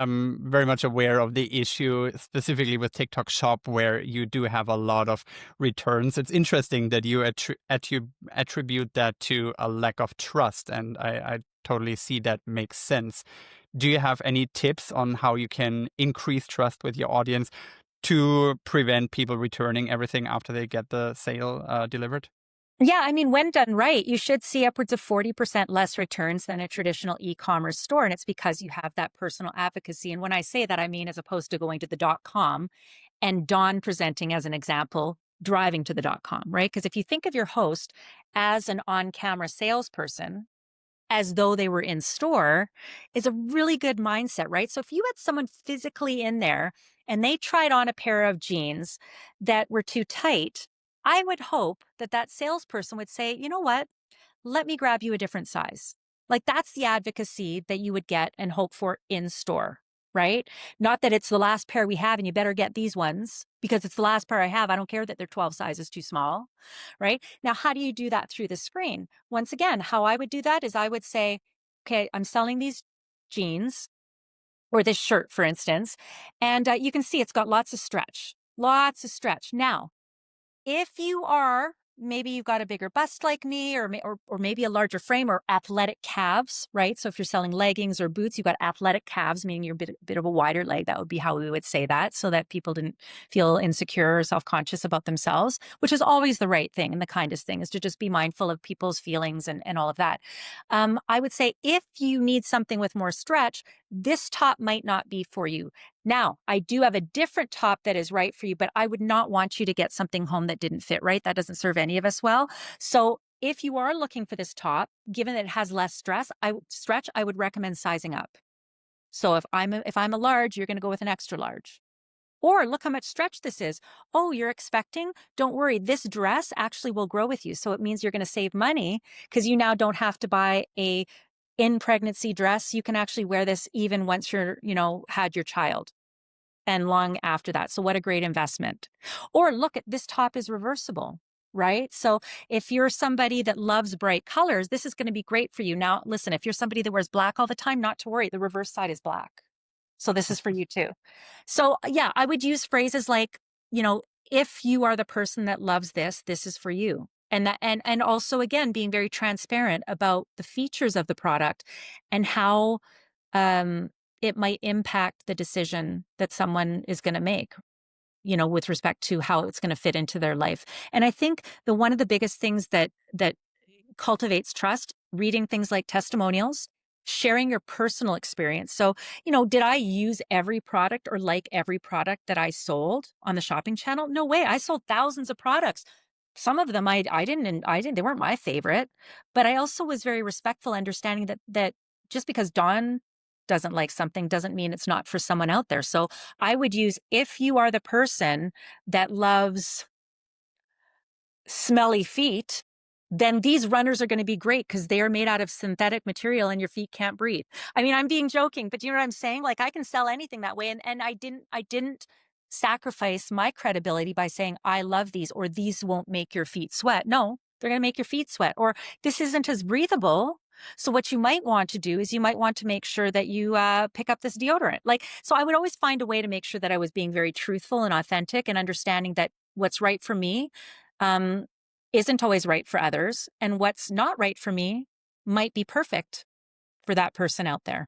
I'm very much aware of the issue, specifically with TikTok Shop, where you do have a lot of returns. It's interesting that you attribute that to a lack of trust, and I totally see that makes sense. Do you have any tips on how you can increase trust with your audience to prevent people returning everything after they get the sale delivered? Yeah, I mean, when done right, you should see upwards of 40% less returns than a traditional e-commerce store. And it's because you have that personal advocacy. And when I say that, I mean, as opposed to going to the .com and Dawn presenting as an example, driving to the .com, right? Because if you think of your host as an on-camera salesperson, as though they were in store is a really good mindset, right? So if you had someone physically in there and they tried on a pair of jeans that were too tight, I would hope that that salesperson would say, you know what? Let me grab you a different size. Like that's the advocacy that you would get and hope for in store, right? Not that it's the last pair we have and you better get these ones because it's the last pair I have. I don't care that they're 12 sizes too small, right? Now, how do you do that through the screen? Once again, how I would do that is I would say, okay, I'm selling these jeans or this shirt, for instance, and you can see it's got lots of stretch, lots of stretch. Now, if you are, maybe you've got a bigger bust like me, or maybe a larger frame or athletic calves, right? So if you're selling leggings or boots, you've got athletic calves, meaning you're a bit of a wider leg. That would be how we would say that, so that people didn't feel insecure or self-conscious about themselves, which is always the right thing and the kindest thing is to just be mindful of people's feelings and all of that. I would say if you need something with more stretch, this top might not be for you. Now, I do have a different top that is right for you, but I would not want you to get something home that didn't fit right. That doesn't serve any of us well. So if you are looking for this top, given that it has less stretch, I would recommend sizing up. So if I'm a large, you're going to go with an extra large. Or look how much stretch this is. Oh, you're expecting? Don't worry. This dress actually will grow with you. So it means you're going to save money because you now don't have to buy a in pregnancy dress. You can actually wear this even once had your child and long after that. So what a great investment. Or look at this top is reversible, right? So if you're somebody that loves bright colors, this is going to be great for you. Now, listen, if you're somebody that wears black all the time, not to worry. The reverse side is black. So this is for you too. So yeah, I would use phrases like, you know, if you are the person that loves this, this is for you. And also again, being very transparent about the features of the product and how um, it might impact the decision that someone is going to make, with respect to how it's going to fit into their life. And I think one of the biggest things that cultivates trust, reading things like testimonials, sharing your personal experience. So, did I use every product or like every product that I sold on the shopping channel? No way. I sold thousands of products. Some of them I didn't, they weren't my favorite, but I also was very respectful, understanding that just because Dawn doesn't like something doesn't mean it's not for someone out there. So I would use, if you are the person that loves smelly feet, then these runners are going to be great because they are made out of synthetic material and your feet can't breathe. I mean, I'm being joking, but you know what I'm saying? Like I can sell anything that way. And I didn't sacrifice my credibility by saying, I love these, or these won't make your feet sweat. No, they're going to make your feet sweat, or this isn't as breathable. So what you might want to do is you might want to make sure that you pick up this deodorant. So I would always find a way to make sure that I was being very truthful and authentic and understanding that what's right for me um, isn't always right for others. And what's not right for me might be perfect for that person out there.